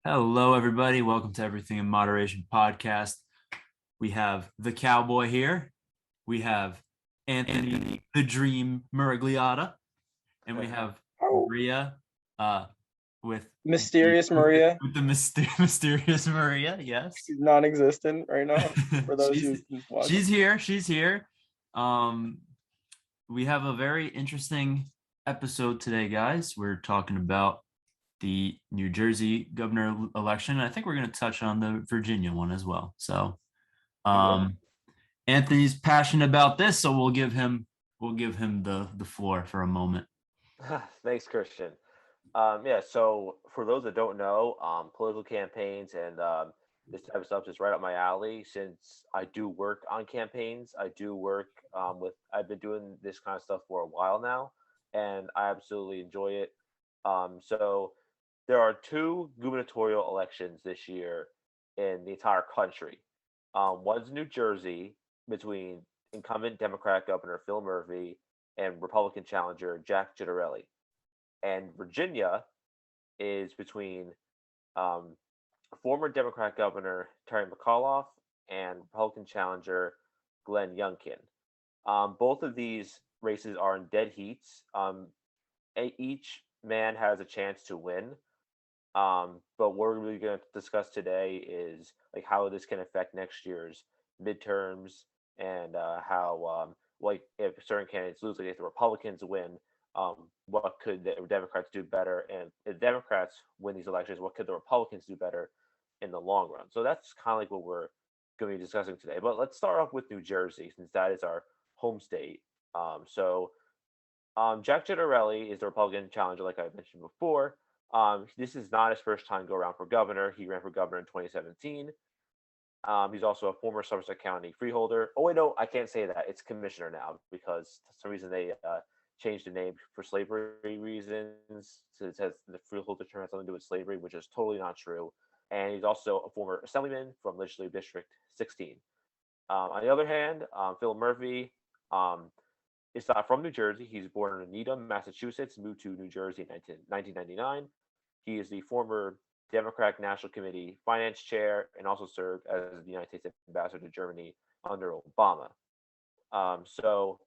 Hello, everybody. Welcome to Everything in Moderation podcast. We have the Cowboy here. We have Anthony the Dream Miragliotta, and we have Oh, Maria uh, with the mysterious Maria. with the mysterious Maria. Yes, She's non-existent right now for those she's who watch. she's here. She's here. Um, we have a very interesting episode today, guys. We're talking about the New Jersey governor election. I think we're going to touch on the Virginia one as well. So, Yeah. um, Anthony's passionate about this, so we'll give him the floor for a moment. Thanks, Christian. Yeah, so for those that don't know, political campaigns and this type of stuff is right up my alley since I do work on campaigns. I do work I've been doing this kind of stuff for a while now, and I absolutely enjoy it. So there are two gubernatorial elections this year in the entire country. One's New Jersey between incumbent Democrat Governor Phil Murphy and Republican challenger Jack Ciattarelli, and Virginia is between um, former Democrat Governor Terry McAuliffe and Republican challenger Glenn Youngkin. Both of these races are in dead heats. Each man has a chance to win. But what we're really going to discuss today is like how this can affect next year's midterms and how like if certain candidates lose, like if the Republicans win, what could the Democrats do better, and if Democrats win these elections, what could the Republicans do better in the long run? So that's kind of like what we're going to be discussing today. But let's start off with New Jersey since that is our home state. Jack Ciattarelli is the Republican challenger, like I mentioned before. This is not his first time go around for governor. He ran for governor in 2017. He's also a former Somerset County freeholder. Oh wait, no, I can't say that. It's commissioner now because for some reason they changed the name for slavery reasons. So it says the freeholder term has something to do with slavery, which is totally not true. And he's also a former assemblyman from Legislative District 16. On the other hand, Phil Murphy um, is not from New Jersey. He's born in Needham, Massachusetts, moved to New Jersey in 1999. He is the former Democratic National Committee finance chair and also served as the United States ambassador to Germany under Obama. So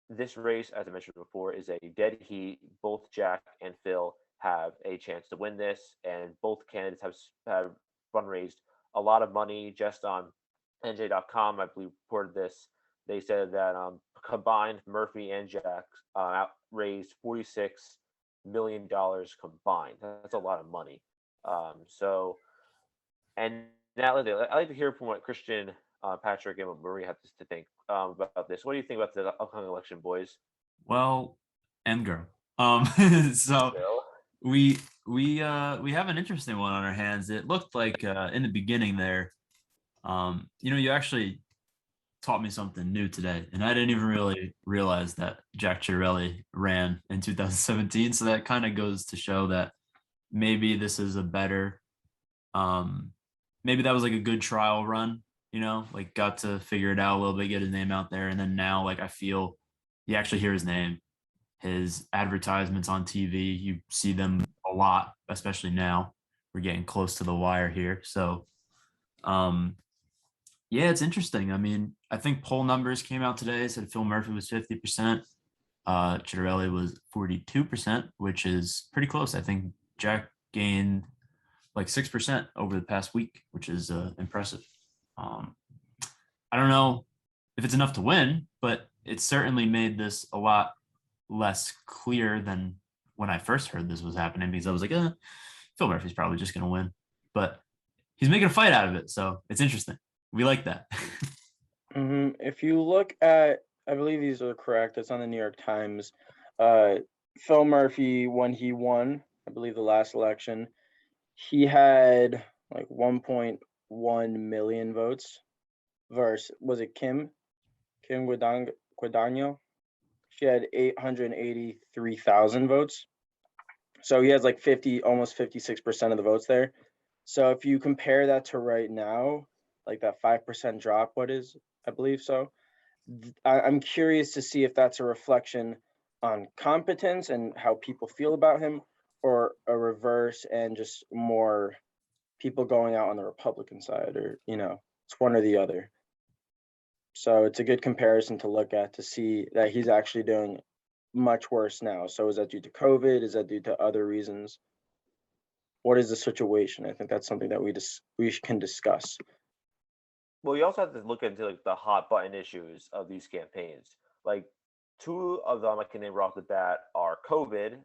this race, as I mentioned before, is a dead heat. Both Jack and Phil have a chance to win this, and both candidates have fundraised a lot of money just on NJ.com. I believe reported this. They said that combined, Murphy and Jack raised $46 million combined. That's a lot of money. So, and now I'd like to hear from what Christian, Patrick, and what Marie have to think about this. What do you think about the upcoming election, boys? Well, and girl. So Bill? we have an interesting one on our hands. It looked like in the beginning there, you actually taught me something new today, and I didn't even really realize that Jack Chiarelli ran in 2017. So that kind of goes to show that maybe this is a better, um, maybe that was like a good trial run. Like got to figure it out a little bit, get his name out there, and then now like I feel you actually hear his name, his advertisements on TV. You see them a lot, especially now. We're getting close to the wire here, so um, yeah, it's interesting. I mean, I think poll numbers came out today, said Phil Murphy was 50%. Chitterelli was 42%, which is pretty close. I think Jack gained like 6% over the past week, which is impressive. Um, I don't know if it's enough to win, but it certainly made this a lot less clear than when I first heard this was happening, because I was like, Phil Murphy's probably just going to win. But he's making a fight out of it. So it's interesting. We like that. If you look at, I believe these are correct. It's on the New York Times. Phil Murphy, when he won, I believe the last election, he had like 1.1 million votes. Versus, was it Kim Guadagno? She had 883,000 votes. So he has like almost 56% of the votes there. So if you compare that to right now, like that 5% drop, I believe so. I'm curious to see if that's a reflection on competence and how people feel about him, or a reverse and just more people going out on the Republican side, or it's one or the other. So it's a good comparison to look at to see that he's actually doing much worse now. So is that due to COVID? Is that due to other reasons? What is the situation? I think that's something that we can discuss. Well, you also have to look into like the hot button issues of these campaigns. Like two of them I can name right off the bat are COVID,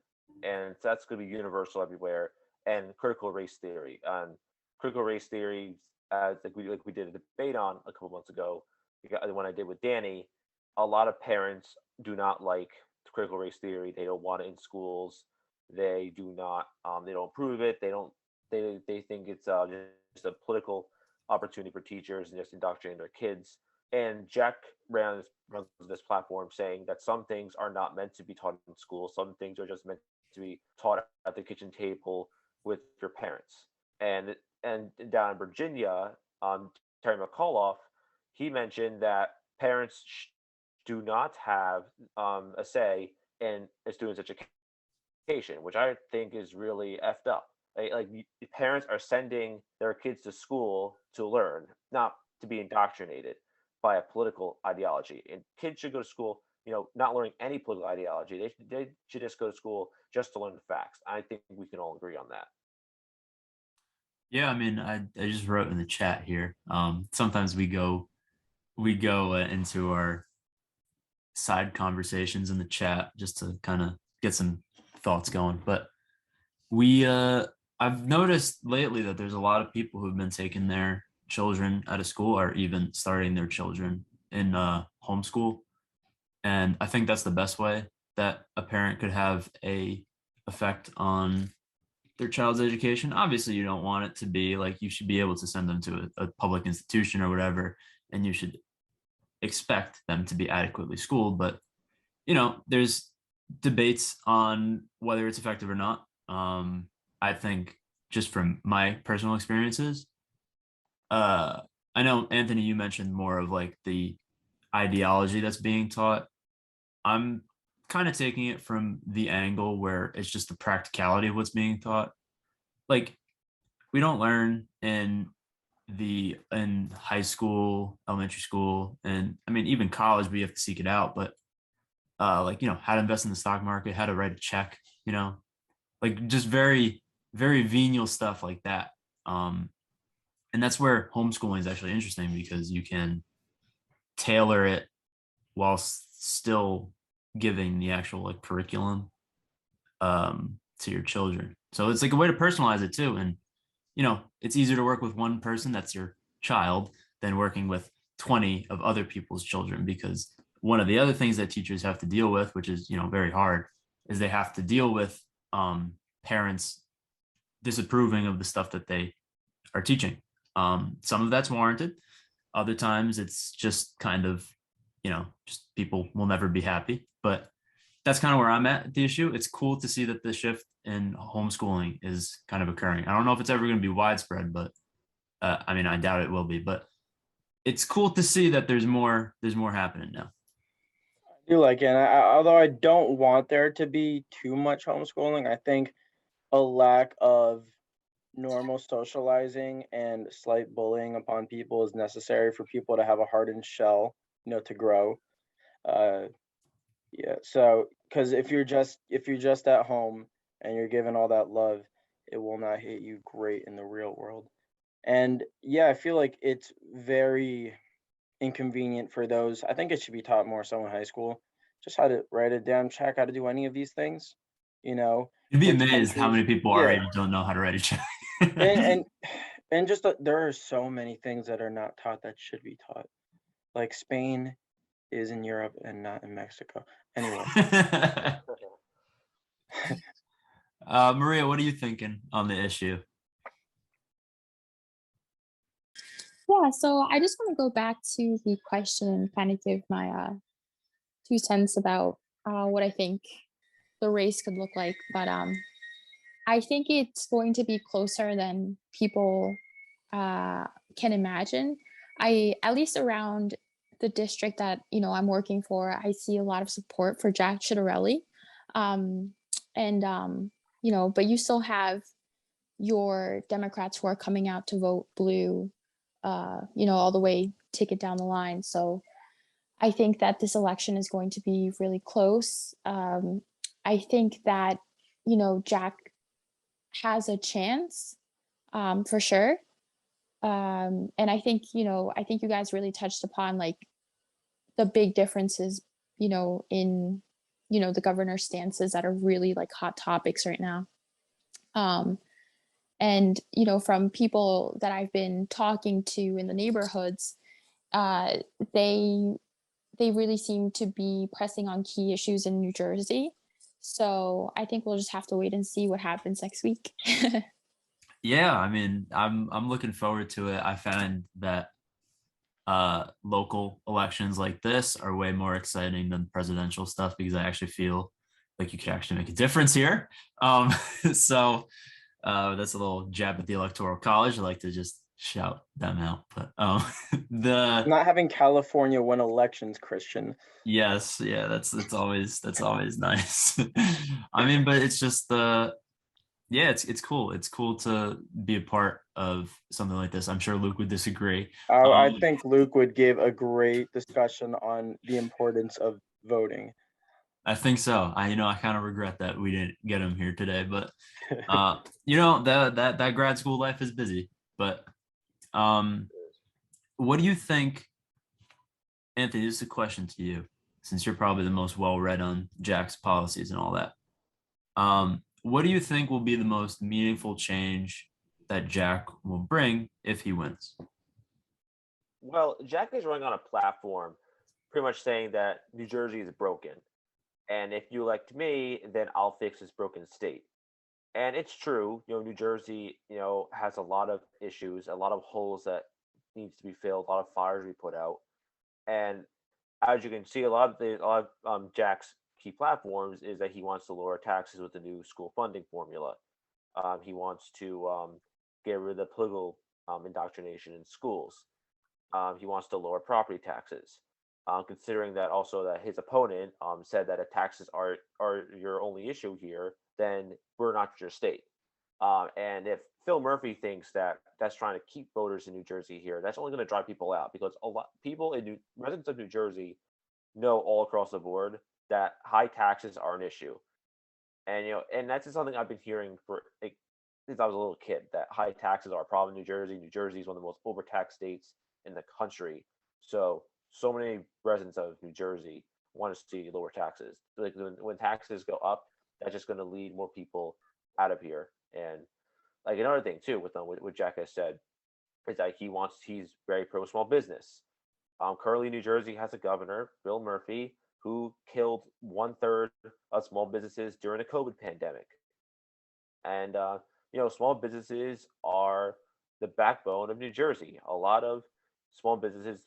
and that's going to be universal everywhere, and critical race theory. And critical race theory, as like we did a debate on a couple months ago, the one I did with Danny, a lot of parents do not like critical race theory. They don't want it in schools. They do not. They don't approve it. They don't. They think it's just a political opportunity for teachers and just indoctrinating their kids. And Jack runs this platform saying that some things are not meant to be taught in school. Some things are just meant to be taught at the kitchen table with your parents. And down in Virginia, Terry McAuliffe, he mentioned that parents do not have a say in a student's education, which I think is really effed up. Like parents are sending their kids to school to learn, not to be indoctrinated by a political ideology. And kids should go to school, not learning any political ideology. They should just go to school just to learn the facts. I think we can all agree on that. Yeah, I mean, I just wrote in the chat here. Sometimes we go into our side conversations in the chat just to kind of get some thoughts going. But I've noticed lately that there's a lot of people who've been taking their children out of school, or even starting their children in homeschool. And I think that's the best way that a parent could have a effect on their child's education. Obviously, you don't want it to be like, you should be able to send them to a public institution or whatever, and you should expect them to be adequately schooled. But there's debates on whether it's effective or not. I think, just from my personal experiences, I know, Anthony, you mentioned more of like the ideology that's being taught. I'm kind of taking it from the angle where it's just the practicality of what's being taught. Like, we don't learn in high school, elementary school, and I mean even college, we have to seek it out. But like, how to invest in the stock market, how to write a check, like just very, very venial stuff like that. And that's where homeschooling is actually interesting, because you can tailor it while still giving the actual like curriculum to your children. So it's like a way to personalize it too. And it's easier to work with one person, that's your child, than working with 20 of other people's children, because one of the other things that teachers have to deal with, which is very hard, is they have to deal with parents disapproving of the stuff that they are teaching. Some of that's warranted. Other times it's just kind of, just people will never be happy. But that's kind of where I'm at the issue. It's cool to see that the shift in homeschooling is kind of occurring. I don't know if it's ever going to be widespread, but I mean, I doubt it will be. But it's cool to see that there's more happening now. I do like it. And although I don't want there to be too much homeschooling, I think a lack of normal socializing and slight bullying upon people is necessary for people to have a hardened shell, to grow. Yeah. So, because if you're just at home and you're given all that love, it will not hit you great in the real world. And yeah, I feel like it's very inconvenient for those. I think it should be taught more so in high school, just how to write a damn check, how to do any of these things. You'd be Which amazed how many people our yeah, age don't know how to write a check. and and just there are so many things that are not taught that should be taught. Like Spain is in Europe and not in Mexico. Anyway. Maria, what are you thinking on the issue? Yeah, so I just want to go back to the question and kind of give my 2 cents about what I think the race could look like. But I think it's going to be closer than people can imagine. At least around the district that I'm working for, I see a lot of support for Jack Ciattarelli, but you still have your Democrats who are coming out to vote blue, all the way ticket down the line. So I think that this election is going to be really close. I think that, Jack has a chance, for sure. And I think, you guys really touched upon like the big differences, in, the governor's stances that are really like hot topics right now. And, from people that I've been talking to in the neighborhoods, uh, they really seem to be pressing on key issues in New Jersey. So I think we'll just have to wait and see what happens next week. Yeah, I mean, I'm looking forward to it. I find that local elections like this are way more exciting than presidential stuff because I actually feel like you could actually make a difference here. So that's a little jab at the Electoral College. I like to just shout them out, but the Not having California win elections, Christian. yes, yeah, that's always nice. I mean, but it's just yeah, it's cool. It's cool to be a part of something like this. I'm sure Luke would disagree. I think Luke would give a great discussion on the importance of voting. I think so. I kind of regret that we didn't get him here today, but that grad school life is busy. But what do you think, Anthony? This is a question to you, since you're probably the most well-read on Jack's policies and all that. What do you think will be the most meaningful change that Jack will bring if he wins? Well, Jack is running on a platform pretty much saying that New Jersey is broken. And if you elect me, then I'll fix this broken state. And it's true, New Jersey, has a lot of issues, a lot of holes that needs to be filled, a lot of fires we put out. And as you can see, a lot of Jack's key platforms is that he wants to lower taxes with the new school funding formula. He wants to get rid of the political indoctrination in schools. He wants to lower property taxes. Considering that also that his opponent said that if taxes are your only issue here, then we're not your state. And if Phil Murphy thinks that that's trying to keep voters in New Jersey here, that's only going to drive people out because a lot people residents of New Jersey know all across the board that high taxes are an issue, and and that's just something I've been hearing for since I was a little kid that high taxes are a problem in New Jersey. New Jersey is one of the most overtaxed states in the country, so many residents of New Jersey want to see lower taxes. Like when taxes go up, that's just going to lead more people out of here. And like another thing too, with what Jack has said, is that he's very pro small business. Currently, New Jersey has a governor, Bill Murphy, who killed 1/3 of small businesses during the COVID pandemic. And small businesses are the backbone of New Jersey. A lot of small businesses,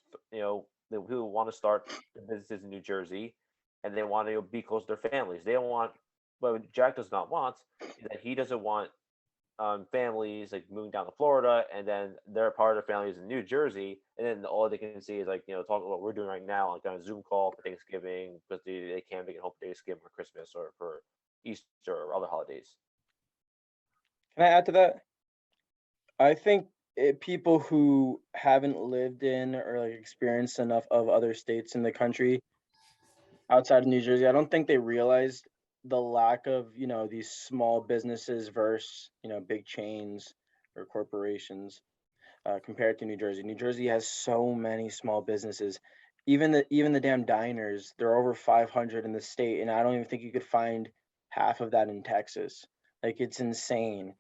who want to start businesses in New Jersey, and they want to be close to their families. They don't want, what Jack does not want is that he doesn't want families like moving down to Florida, and then their part of their families in New Jersey, and then all they can see is like talk about what we're doing right now, like on a Zoom call for Thanksgiving, because they can't make it home for Thanksgiving or Christmas or for Easter or other holidays. Can I add to that? I think people who haven't lived in or like experienced enough of other states in the country outside of New Jersey, I don't think they realize the lack of these small businesses versus big chains or corporations compared to New Jersey. New Jersey has so many small businesses. Even the damn diners, there are over 500 in the state, and I don't even think you could find half of that in Texas. Like, it's insane.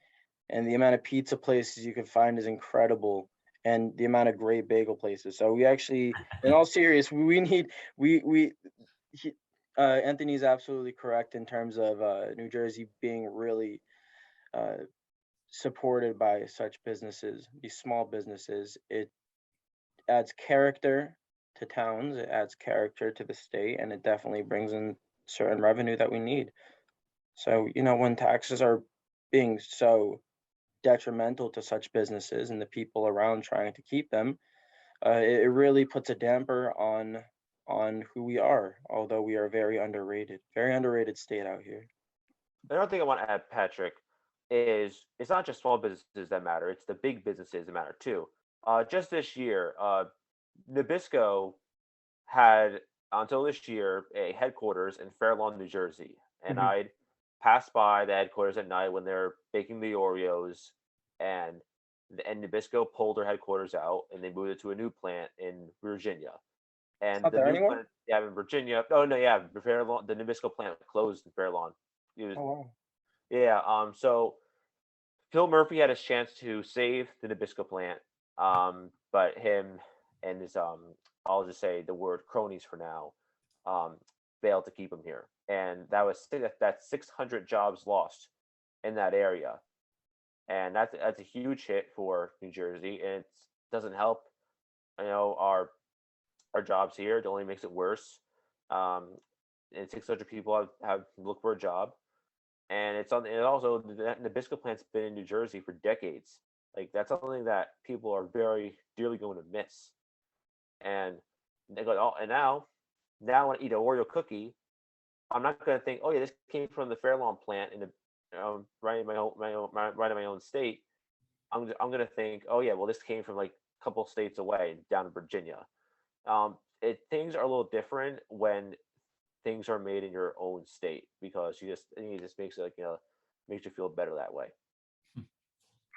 And the amount of pizza places you can find is incredible, and the amount of great bagel places. So we actually, in all serious, we need Anthony's absolutely correct in terms of New Jersey being really supported by such businesses, these small businesses. It adds character to towns, it adds character to the state, and it definitely brings in certain revenue that we need. So, when taxes are being so detrimental to such businesses and the people around trying to keep them, it really puts a damper on who we are, although we are very underrated state out here. Another thing I want to add, Patrick, is it's not just small businesses that matter; it's the big businesses that matter too. Just this year, Nabisco had until this year a headquarters in Fair Lawn, New Jersey, and Mhm. I'd pass by the headquarters at night when they're baking the Oreos, and Nabisco pulled their headquarters out and they moved it to a new plant in Virginia. It's And not the there new anymore? plant they have in Virginia, oh no, yeah, Fair Lawn, the Nabisco plant closed in Fair Lawn. It was, Oh, wow. yeah, so Phil Murphy had his chance to save the Nabisco plant, but him and his I'll just say the word cronies for now, um, failed to keep him here, and that's 600 jobs lost in that area, and that's a huge hit for New Jersey, and it doesn't help, our jobs here. It only makes it worse. Um, and 600 people have looked for a job, and and also the Nabisco plant's been in New Jersey for decades. Like that's something that people are very dearly going to miss. And they go, oh, and now I want to eat an Oreo cookie. I'm not going to think, oh yeah, this came from the Fairlawn plant in the right in right in my own state. I'm going to think, oh yeah, well this came from like a couple states away down in Virginia. Things are a little different when things are made in your own state because I think it just makes it like makes you feel better that way.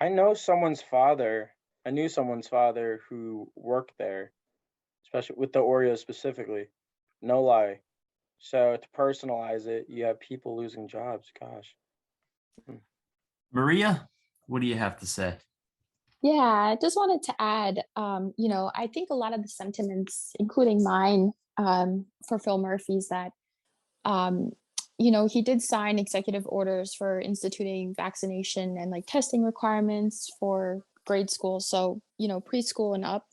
I know someone's father. I knew someone's father who worked there, especially with the Oreos specifically. No lie. So to personalize it, you have people losing jobs. Gosh. Maria, what do you have to say? Yeah, I just wanted to add, I think a lot of the sentiments, including mine, for Phil Murphy's that, um, he did sign executive orders for instituting vaccination and like testing requirements for grade school. So, preschool and up.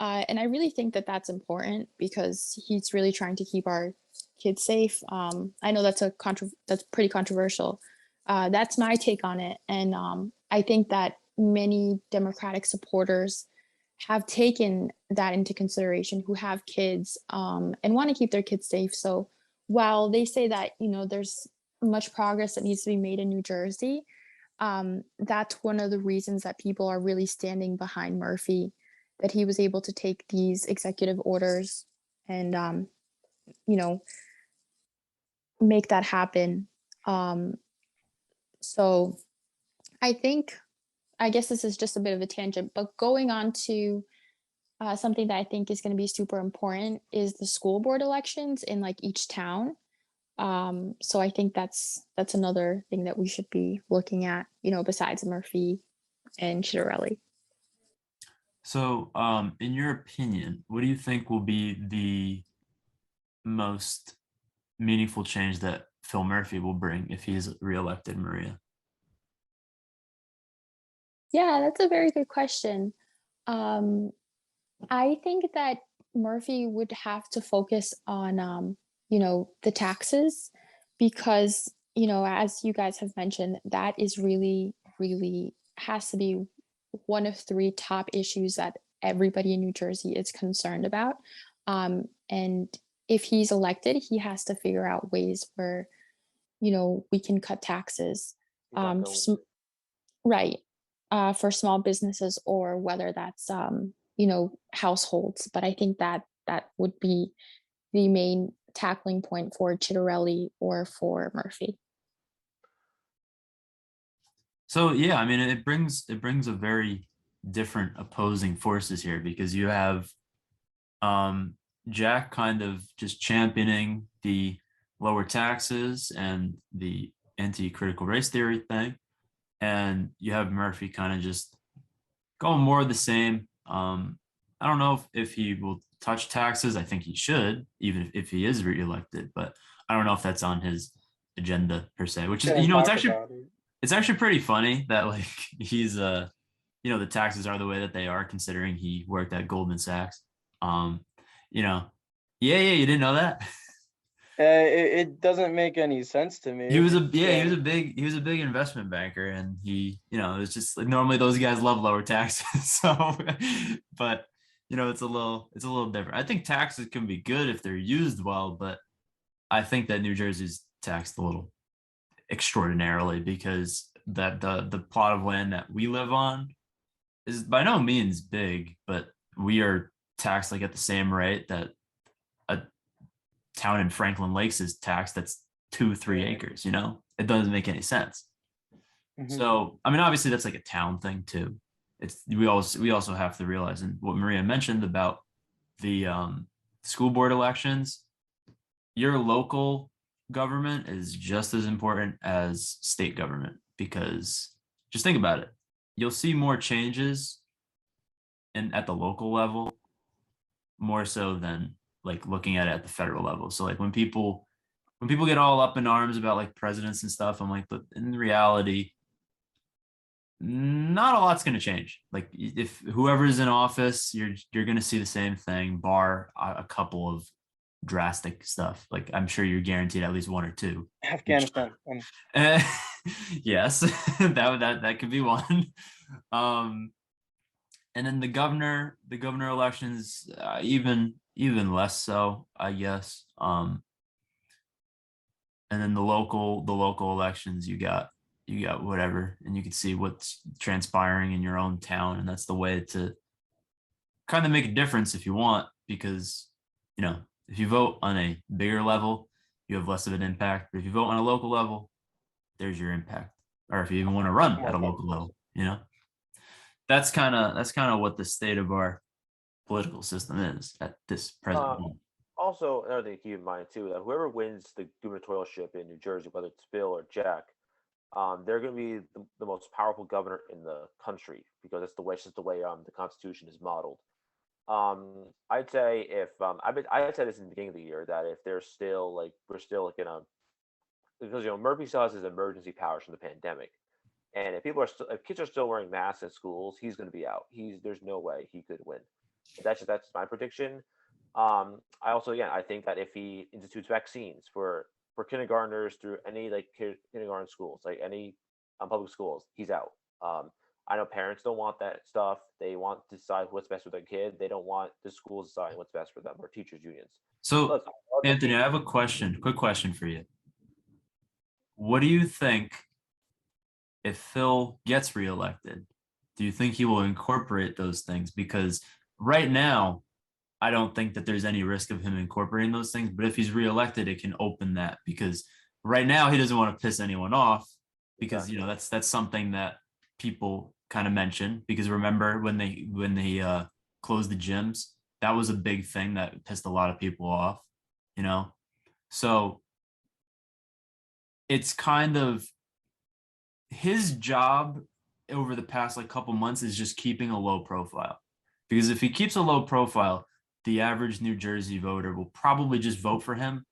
And I really think that that's important because he's really trying to keep our kids safe. I know that's pretty controversial. That's my take on it, and I think that many Democratic supporters have taken that into consideration who have kids and want to keep their kids safe. So while they say that there's much progress that needs to be made in New Jersey, that's one of the reasons that people are really standing behind Murphy, that he was able to take these executive orders and you know make that happen. Um, so I think, I guess this is just a bit of a tangent, but going on to something that I think is going to be super important is the school board elections in like each town. So I think that's another thing that we should be looking at, besides Murphy and Chiarelli. So, in your opinion, what do you think will be the most meaningful change that Phil Murphy will bring if he's reelected, Maria? Yeah, that's a very good question. Um, I think that Murphy would have to focus on, the taxes because, as you guys have mentioned, that is really, really has to be one of three top issues that everybody in New Jersey is concerned about. And if he's elected, he has to figure out ways where, we can cut taxes. He's not going to. Right. For small businesses or whether that's households. But I think that that would be the main tackling point for Chitterelli or for Murphy. So yeah, I mean, it brings a very different opposing forces here because you have um, Jack kind of just championing the lower taxes and the anti-critical race theory thing, and you have Murphy kind of just going more of the same. I don't know if he will touch taxes. I think he should, even if he is reelected, but I don't know if that's on his agenda per se. Which is, Didn't it's talk actually about it. it's actually pretty funny that like he's the taxes are the way that they are considering he worked at Goldman Sachs. Um, you know, yeah, you didn't know that. It doesn't make any sense to He me. was a So, he was a big investment banker, and he it's just like normally those guys love lower taxes. So, but it's a little different. I think taxes can be good if they're used well, but I think that New Jersey's taxed a little extraordinarily because that the plot of land that we live on is by no means big, but we are taxed like at the same rate that a town in Franklin Lakes is taxed that's 2-3 acres, you know? It doesn't make any sense. So, I mean, obviously that's like a town thing too. We also have to realize, and what Maria mentioned about the school board elections, your local government is just as important as state government, because just think about it. You'll see more changes at the local level more so than like looking at it at the federal level. So like when people get all up in arms about like presidents and stuff, I'm like, but in reality, not a lot's going to change. Like if whoever's in office, you're going to see the same thing, bar a couple of drastic stuff. Like I'm sure you're guaranteed at least one or two. Afghanistan. Yes, that could be one. And then the governor elections, even less so, I guess. And then the local elections, you got whatever, and you can see what's transpiring in your own town, and that's the way to kind of make a difference if you want, because you know, if you vote on a bigger level, you have less of an impact. But if you vote on a local level, there's your impact. Or if you even want to run at a local level, you know, that's kind of what the state of our political system is at this present moment. Also, another thing to keep in mind too, that whoever wins the gubernatorialship in New Jersey, whether it's Bill or Jack, they're going to be the most powerful governor in the country, because that's just the way the Constitution is modeled. I'd say if I said this in the beginning of the year, that if we're still like in a, because Murphy still has his emergency powers from the pandemic, and if kids are still wearing masks at schools, he's going to be out. There's no way he could win. That's my prediction. I also, again, I think that if he institutes vaccines for kindergartners through any like kindergarten schools, like any public schools, he's out. I know parents don't want that stuff. They want to decide what's best for their kid. They don't want the schools deciding what's best for them, or teachers unions. So, Look, Anthony, I have a quick question for you. What do you think if Phil gets reelected? Do you think he will incorporate those things? Because right now, I don't think that there's any risk of him incorporating those things. But if he's reelected, it can open that, because right now he doesn't want to piss anyone off, because that's something that people kind of mention, because remember when they closed the gyms, that was a big thing that pissed a lot of people off, so it's kind of his job over the past like couple months is just keeping a low profile, because if he keeps a low profile, the average New Jersey voter will probably just vote for him,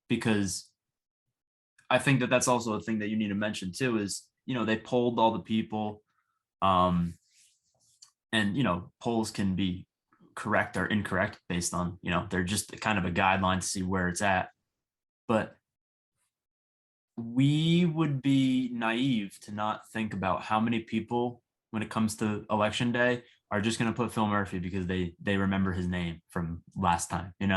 because I think that that's also a thing that you need to mention too, is they polled all the people. And polls can be correct or incorrect based on they're just kind of a guideline to see where it's at, but we would be naive to not think about how many people, when it comes to election day, are just going to put Phil Murphy because they remember his name from last time, and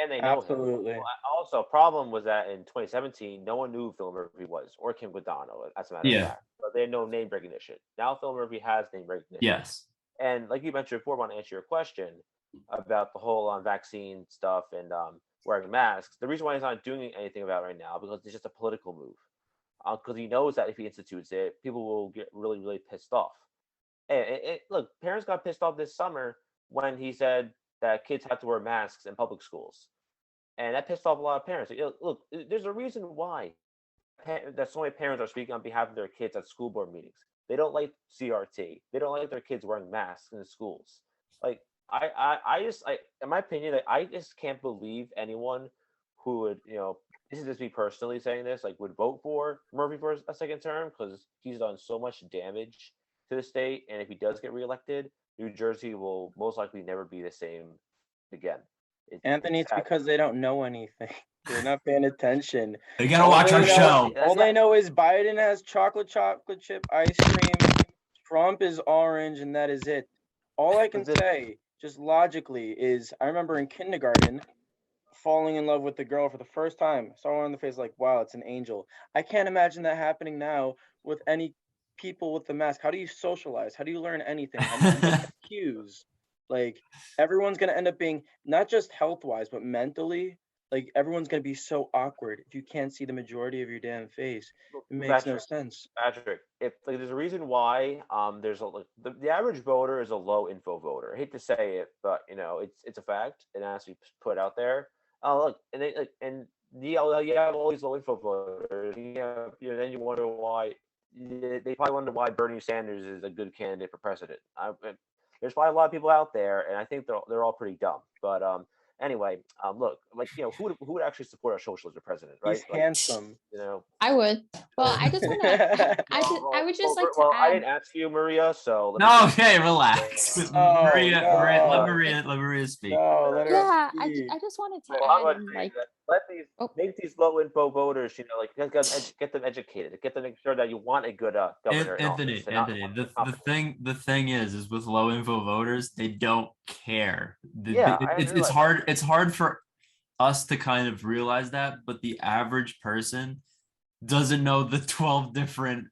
they know absolutely him. Also, problem was that in 2017, no one knew who Phil Murphy was, or Kim Guadagno, as a matter of fact. But they had no name recognition. Now Phil Murphy has name recognition. Yes. And like you mentioned before, I want to answer your question about the whole vaccine stuff and wearing masks. The reason why he's not doing anything about it right now, because it's just a political move. Because he knows that if he institutes it, people will get really, really pissed off. Look, parents got pissed off this summer when he said that kids have to wear masks in public schools. And that pissed off a lot of parents. Look, there's a reason why that so many parents are speaking on behalf of their kids at school board meetings. They don't like CRT. They don't like their kids wearing masks in the schools. Like in my opinion, I just can't believe anyone who would, this is just me personally saying this, like would vote for Murphy for a second term, because he's done so much damage to the state. And if he does get reelected, New Jersey will most likely never be the same again. Anthony, it's because they don't know anything. They're not paying attention. They gotta watch our show. All they know is Biden has chocolate chip ice cream. Trump is orange, and that is it. All I can say, just logically, is I remember in kindergarten falling in love with the girl for the first time. Saw her on the face, like, wow, it's an angel. I can't imagine that happening now with any people with the mask? How do you socialize? How do you learn anything? How do you get cues? Like everyone's gonna end up being not just health wise, but mentally. Like everyone's gonna be so awkward if you can't see the majority of your damn face. It makes no Patrick, sense. Patrick, if like there's a reason why there's a like the average voter is a low info voter. I hate to say it, but it's a fact. It has to be put out there. Look, and they like and you have all these low info voters. Then you wonder why they probably wonder why Bernie Sanders is a good candidate for president. There's probably a lot of people out there, and I think they're all pretty dumb. But anyway, look, like who would actually support a socialist president, He's right? Like handsome. I would. Well, I just want to. I would just like to I add. didn't ask you, Maria, so let me No, just- okay, relax. Oh, Let Maria speak. No, let her Yeah, speak. I just wanted to Well, I'm add gonna in, say like, that let these oh, make these low info voters, like get them educated, get them to make sure that you want a good governor in Anthony, office. And not Anthony, one the thing is with low info voters, they don't care. Yeah, I realize that. It's hard for us to kind of realize that, but the average person doesn't know the 12 different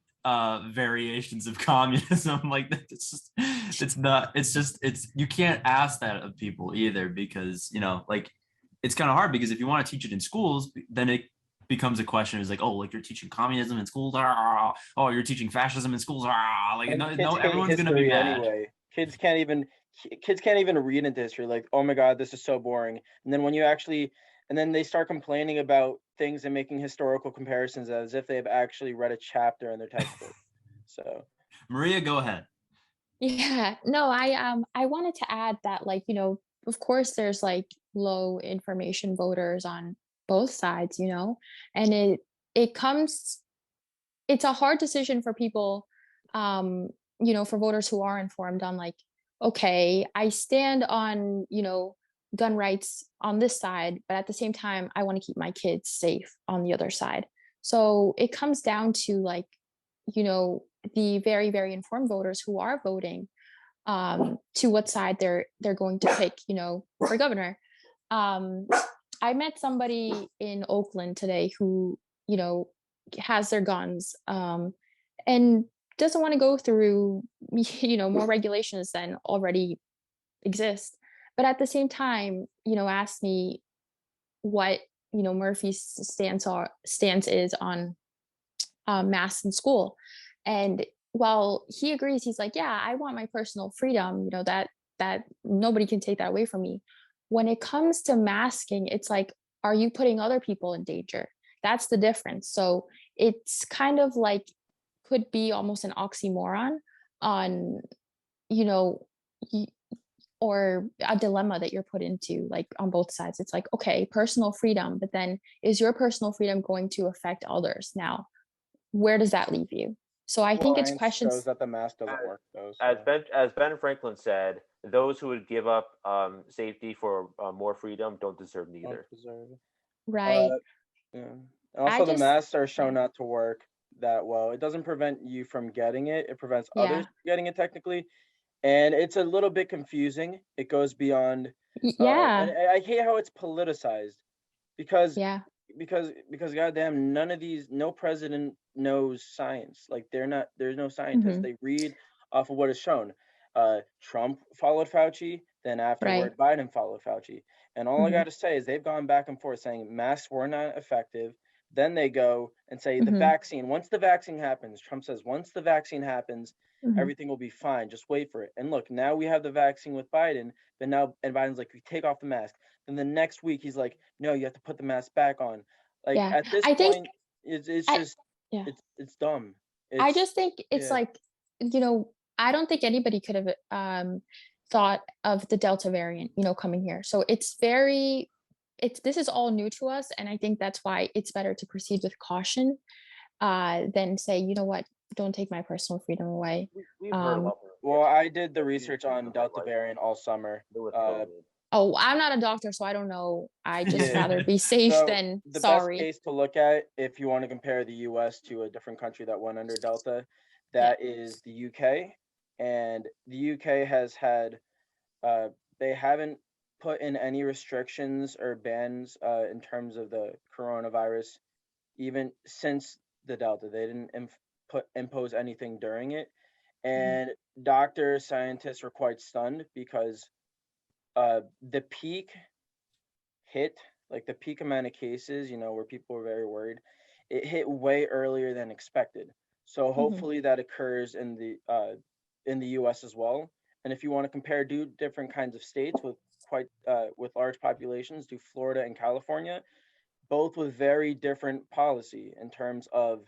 variations of communism. Like it's you can't ask that of people either, because like it's kind of hard, because if you want to teach it in schools, then it becomes a question. It's like, oh, like you're teaching communism in schools, oh, you're teaching fascism in schools, like And no, kids no, hate everyone's gonna be history mad. anyway. Kids can't even read into history. Like, oh my God, this is so boring. And then and then they start complaining about things and making historical comparisons as if they've actually read a chapter in their textbook. So Maria, go ahead. yeah, no, I wanted to add that, like, of course there's like low information voters on both sides, and it's a hard decision for people, for voters who are informed on, like, okay, I stand on, gun rights on this side, but at the same time, I want to keep my kids safe on the other side. So it comes down to, like, the very, very informed voters who are voting, to what side they're going to pick, for governor. I met somebody in Oakland today who, has their guns, and doesn't want to go through, more regulations than already exist. But at the same time, asked me what, Murphy's stance is on masks in school. And while he agrees, he's like, yeah, I want my personal freedom, that nobody can take that away from me. When it comes to masking, it's like, are you putting other people in danger? That's the difference. So it's kind of like, could be almost an oxymoron on, you know, or a dilemma that you're put into, like, on both sides. It's like, okay, personal freedom, but then is your personal freedom going to affect others? Now, where does that leave you? So I think it's science questions. shows that the mask doesn't work though. As Ben Franklin said, those who would give up safety for more freedom don't deserve neither. Right. Yeah. And also, the just- masks are shown yeah. not to work that well. It doesn't prevent you from getting it. It prevents Yeah. others from getting it technically. And it's a little bit confusing. It goes beyond. Yeah. And I hate how it's politicized, because Yeah. because goddamn, no president knows science. Like there's no scientists. Mhm. They read off of what is shown. Trump followed Fauci, then afterward Biden followed Fauci. And all I Mhm. got to say is they've gone back and forth saying masks were not effective. Then they go and say the Mhm. vaccine, once the vaccine happens, Trump says, once the vaccine happens, Mhm. everything will be fine. Just wait for it. And look, now we have the vaccine with Biden, and Biden's like, we take off the mask. Then the next week he's like, no, you have to put the mask back on. Like, Yeah. at this I think- point, it's I- just yeah. it's dumb. I just think it's yeah. like, I don't think anybody could have thought of the Delta variant, coming here. So this is all new to us. And I think that's why it's better to proceed with caution than say, you know what, don't take my personal freedom away. We've heard a lot. Well, I did the research on Delta variant all summer. Oh, I'm not a doctor, so I don't know. I just Yeah. rather be safe So than the sorry. best case to look at, if you want to compare the US to a different country that went under Delta, that is the UK. And the UK has had, they haven't put in any restrictions or bans in terms of the coronavirus, even since the Delta. They didn't impose anything during it. And doctors, scientists were quite stunned because the peak hit, like the peak amount of cases, where people were very worried, it hit way earlier than expected. So hopefully that occurs in the U.S. as well. And if you want to compare different kinds of states with large populations, do Florida and California, both with very different policy in terms of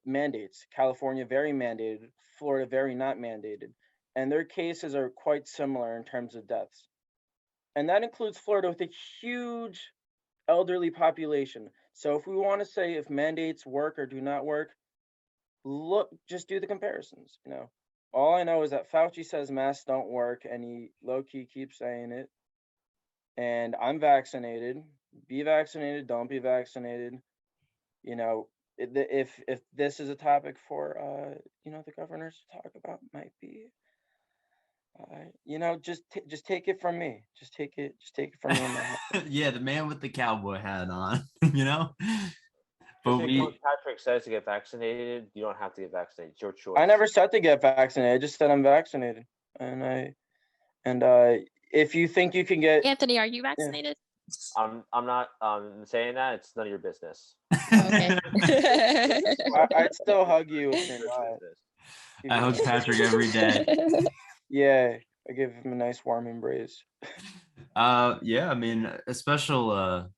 mandates. California very mandated, Florida very not mandated, and their cases are quite similar in terms of deaths. And that includes Florida with a huge elderly population. So if we want to say if mandates work or do not work, just do the comparisons. All I know is that Fauci says masks don't work, and he low-key keeps saying it. And I'm vaccinated. Be vaccinated, don't be vaccinated. If this is a topic for the governors to talk about, might be just take it from me. Just take it from me in my hat. Yeah, the man with the cowboy hat on, But But Coach Patrick says to get vaccinated, you don't have to get vaccinated. It's your choice. I never said to get vaccinated. I just said I'm vaccinated. And if you think you can get Anthony, are you vaccinated? I'm not saying that. It's none of your business. Okay. I'd still hug you if you're not. I hug Patrick every day. Yeah, I give him a nice warm embrace. Yeah, I mean, a special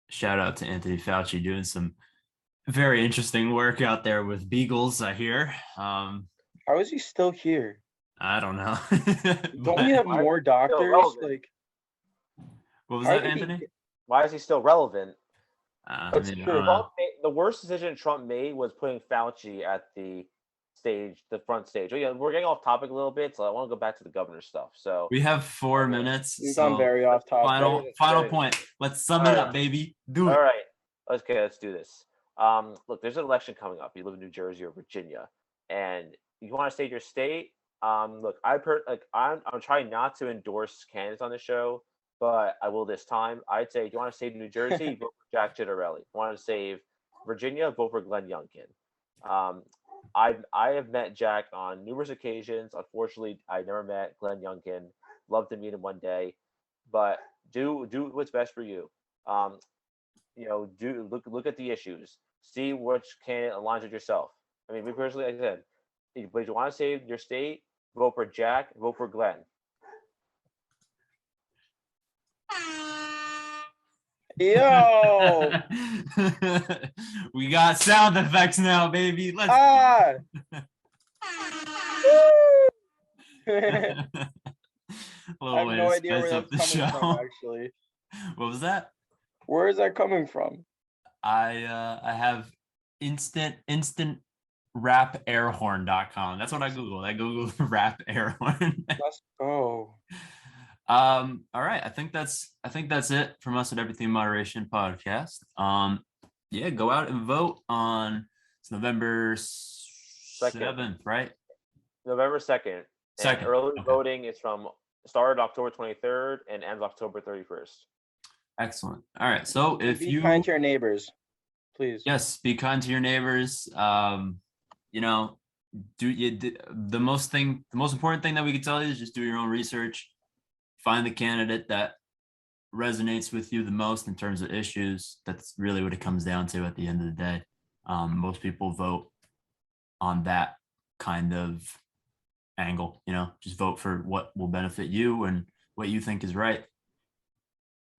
shout out to Anthony Fauci doing some very interesting work out there with beagles, I hear. How is he still here? I don't know. Don't we have more doctors? Like, what was that, Anthony? Why is he still relevant? That's true. The worst decision Trump made was putting Fauci at the front stage. Yeah, we're getting off topic a little bit, so I want to go back to the governor stuff. So we have 4 minutes. We've gone very off topic. Final point. Let's sum it up, baby. Do it. All right. Okay, let's do this. Look, there's an election coming up. You live in New Jersey or Virginia, and you want to stay in your state. Look, I'm trying not to endorse candidates on the show, but I will this time. I'd say if you want to save New Jersey, vote for Jack Ciattarelli. If you want to save Virginia, vote for Glenn Youngkin. I have met Jack on numerous occasions. Unfortunately, I never met Glenn Youngkin. Love to meet him one day, but do what's best for you. Do look at the issues. See which candidate aligns with yourself. I mean, me personally, like I said, but if you want to save your state, vote for Jack. Vote for Glenn. Yo, we got sound effects now, baby. Let's I have no idea where that's coming from, actually. What was that? Where is that coming from? I have instantrapairhorn.com. That's what I Googled. I Googled rap air horn. Let's go. All right. I think that's it from us at Everything Moderation Podcast. Yeah, go out and vote on November 7th, right? November 2nd. Second. Early voting is started October 23rd and ends October 31st. Excellent. All right. So be kind to your neighbors, please. Yes, be kind to your neighbors. The most important thing that we can tell you is just do your own research. Find the candidate that resonates with you the most in terms of issues. That's really what it comes down to at the end of the day. Most people vote on that kind of angle, just vote for what will benefit you and what you think is right.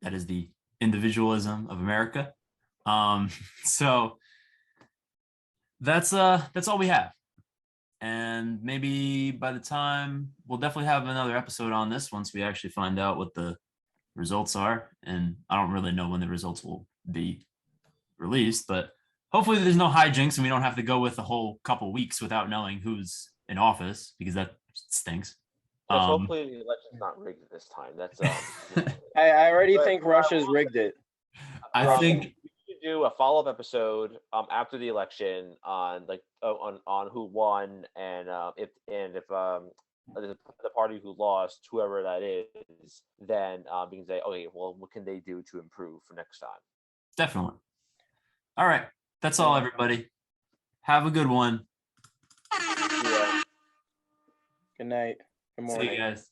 That is the individualism of America. So that's all we have. And maybe by the time we'll definitely have another episode on this once we actually find out what the results are. And I don't really know when the results will be released, but hopefully there's no hijinks and we don't have to go with a whole couple weeks without knowing who's in office, because that stinks. Hopefully the election's not rigged this time. That's I already think Russia's rigged it. I think we should do a follow-up episode after the election on on who won and if the party who lost, whoever that is, then we can say, okay, well, what can they do to improve for next time? Definitely. All right. That's all, everybody. Have a good one. Yeah. Good night. Good See morning. you guys.